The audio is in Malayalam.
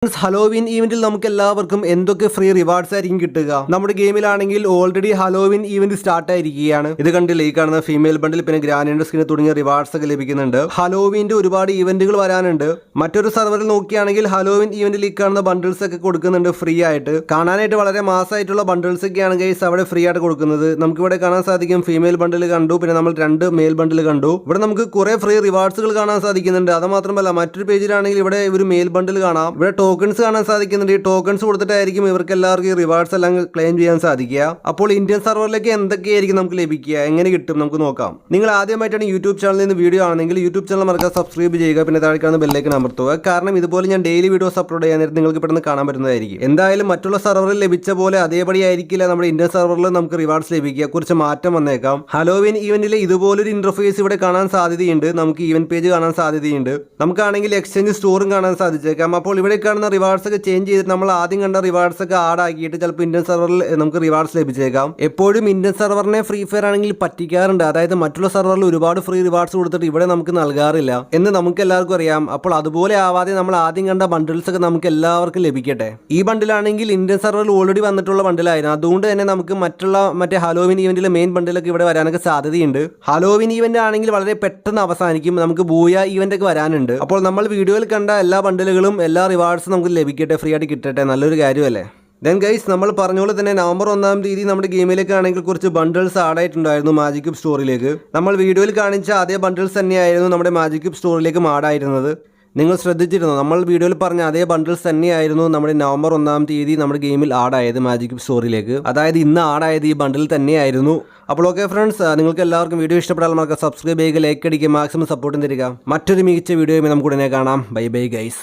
ഹലോവിൻ ഈവന്റിൽ നമുക്ക് എല്ലാവർക്കും എന്തൊക്കെ ഫ്രീ റിവാർഡ്സ് ആയിരിക്കും കിട്ടുക. നമ്മുടെ ഗെയിമിലാണെങ്കിൽ ഓൾറെഡി ഹലോവിൻ ഈവന്റ് സ്റ്റാർട്ട് ആയിരിക്കുകയാണ്. ഇത് കണ്ടില്ലേ, ഈ കാണുന്ന ഫീമെയിൽ ബണ്ടിൽ പിന്നെ ഗ്രാൻഡ് സ്കിൻ തുടങ്ങിയ റിവാർഡ്സ് ഒക്കെ ലഭിക്കുന്നുണ്ട്. ഹലോവിന്റെ ഒരുപാട് ഈവന്റുകൾ വരാനുണ്ട്. മറ്റൊരു സർവറിൽ നോക്കുകയാണെങ്കിൽ ഹലോവിൻ ഈവന്റിൽ ഈ കാണുന്ന ബണ്ടിൽസ് ഒക്കെ കൊടുക്കുന്നുണ്ട് ഫ്രീ ആയിട്ട്. കാണാനായിട്ട് വളരെ മാസമായിട്ടുള്ള ബണ്ടിൽസ് ഒക്കെയാണ് ഗൈസ് അവിടെ ഫ്രീ ആയിട്ട് കൊടുക്കുന്നത്. നമുക്ക് ഇവിടെ കാണാൻ സാധിക്കും ഫീമെയിൽ ബണ്ടിൽ കണ്ടു, പിന്നെ നമ്മൾ 2 മെയിൽ ബണ്ടിൽ കണ്ടു. ഇവിടെ നമുക്ക് കുറെ ഫ്രീ റിവാർഡ്സുകൾ കാണാൻ സാധിക്കുന്നുണ്ട്. അത് മാത്രമല്ല മറ്റൊരു പേജിലാണെങ്കിൽ ഇവിടെ ഒരു മെയിൽ ബണ്ടിൽ കാണാം. ഇവിടെ ടോക്കൺസ് കാണാൻ സാധിക്കുന്നുണ്ട്. ഈ ടോക്കൺസ് കൊടുത്തിട്ടായിരിക്കും ഇവർക്ക് എല്ലാവർക്കും ഈ റിവാർഡ്സ് എല്ലാം ക്ലെയിം ചെയ്യാൻ സാധിക്കുക. അപ്പോൾ ഇന്ത്യൻ സർവറിലേക്ക് എന്തൊക്കെയായിരിക്കും നമുക്ക് ലഭിക്കുക, എങ്ങനെ കിട്ടും നമുക്ക് നോക്കാം. നിങ്ങൾ ആദ്യമായിട്ടാണ് യൂട്യൂബ് ചാനലിൽ നിന്ന് വീഡിയോ ആണെങ്കിൽ യൂട്യൂബ് ചാനൽ മറക്കാതെ സബ്സ്ക്രൈബ് ചെയ്യുക, പിന്നെ താഴെ കാണുന്ന ബെല്ലൈക്കൺ അമർത്തുക. കാരണം ഇതുപോലെ ഞാൻ ഡെയിലി വീഡിയോസ് അപ്ലോഡ് ചെയ്യാൻ നേരത്തെ നിങ്ങൾക്ക് പെട്ടെന്ന് കാണാൻ പറ്റുന്നതായിരിക്കും. എന്തായാലും മറ്റുള്ള സർവറിൽ ലഭിച്ച പോലെ അതേപടി ആയിരിക്കില്ല നമ്മുടെ ഇന്ത്യൻ സർവറിൽ നമുക്ക് റിവാർഡ്സ് ലഭിക്കുക. കുറച്ച് മാറ്റം വന്നേക്കാം. ഹലോവിൻ ഈവന്റിലെ ഇതുപോലൊരു ഇന്റർഫേസ് ഇവിടെ കാണാൻ സാധ്യതയുണ്ട്. നമുക്ക് ഈവന്റ് പേജ് കാണാൻ സാധ്യതയുണ്ട്. നമുക്കാണെങ്കിൽ എക്സ്ചേഞ്ച് സ്റ്റോറും കാണാൻ സാധിച്ചേക്കാം. അപ്പോൾ ഇവിടെ കാണുന്ന റിവാർഡ്സ് ഒക്കെ ചേഞ്ച് ചെയ്തിട്ട് നമ്മൾ ആദ്യം കണ്ട റിവാർഡ്സ് ഒക്കെ ആഡ് ആക്കിയിട്ട് ചിലപ്പോൾ ഇന്ത്യൻ സർവറിൽ നമുക്ക് റിവാർഡ്സ് ലഭിച്ചേക്കാം. എപ്പോഴും ഇന്ത്യൻ സർവറിനെ ഫ്രീ ഫയർ ആണെങ്കിൽ പറ്റിക്കാറുണ്ട്. അതായത് മറ്റുള്ള സർവറിൽ ഒരുപാട് ഫ്രീ റിവാർഡ്സ് കൊടുത്തിട്ട് ഇവിടെ നമുക്ക് നൽകാറില്ല എന്ന് നമുക്ക് എല്ലാവർക്കും അറിയാം. അപ്പോൾ അതുപോലെ ആവാതെ നമ്മൾ ആദ്യം കണ്ട ബണ്ടിൽസ് ഒക്കെ നമുക്ക് എല്ലാവർക്കും ലഭിക്കട്ടെ. ഈ ബണ്ടിലാണെങ്കിൽ ഇന്ത്യൻ സർവറിൽ ഓൾറെഡി വന്നിട്ടുള്ള ബണ്ടിലായിരുന്നു. അതുകൊണ്ട് തന്നെ നമുക്ക് മറ്റേ ഹലോവിൻ ഈവന്റിലെ മെയിൻ ബണ്ടിലൊക്കെ ഇവിടെ വരാനൊക്കെ സാധ്യതയുണ്ട്. ഹലോവിൻ ഈവന്റ് ആണെങ്കിൽ വളരെ പെട്ടെന്ന് അവസാനിക്കും. നമുക്ക് ബൂയ ഈവന്റ് ഒക്കെ വരാനുണ്ട്. അപ്പോൾ നമ്മൾ വീഡിയോയിൽ കണ്ട എല്ലാ ബണ്ടിലുകളും എല്ലാ റിവാർഡ്സും നമുക്ക് ലഭിക്കട്ടെ, ഫ്രീ ആയിട്ട് കിട്ടട്ടെ. നല്ലൊരു കാര്യമല്ലേ. ദെൻ ഗൈസ്, നമ്മൾ പറഞ്ഞ പോലെ തന്നെ നവംബർ 1-ാം തീയതി നമ്മുടെ ഗെയിമിലേക്ക് ആണെങ്കിൽ കുറച്ച് ബണ്ടിൽസ് ആഡ് ആയിട്ടുണ്ടായിരുന്നു മാജിക് ക്യൂബ് സ്റ്റോറിലേക്ക്. നമ്മൾ വീഡിയോയിൽ കാണിച്ച അതേ ബണ്ടിൽസ് തന്നെയായിരുന്നു നമ്മുടെ മാജിക് ക്യൂബ് സ്റ്റോറിലേക്ക് ആഡ് ആയിരുന്നത്. നിങ്ങൾ ശ്രദ്ധിച്ചിരുന്നു, നമ്മൾ വീഡിയോയിൽ പറഞ്ഞ അതേ ബണ്ടിൽസ് തന്നെയായിരുന്നു നമ്മുടെ നവംബർ 1-ാം തീയതി നമ്മുടെ ഗെയിമിൽ ആഡ് ആയത് മാജിക് ക്യൂബ് സ്റ്റോറിലേക്ക്. അതായത് ഇന്ന് ആഡ് ആയത് ഈ ബണ്ടിൽ തന്നെയായിരുന്നു. അപ്പോൾ ഓക്കെ ഫ്രണ്ട്സ്, നിങ്ങൾക്ക് എല്ലാവർക്കും വീഡിയോ ഇഷ്ടപ്പെടാൻ നമുക്ക് സബ്സ്ക്രൈബ് ചെയ്യുക, ലൈക്ക് അടിക്കുക, മാക്സിമം സപ്പോർട്ടും തരിക. മറ്റൊരു മികച്ച വീഡിയോയുമായി നമുക്ക് ഉടനെ കാണാം. Bye bye guys.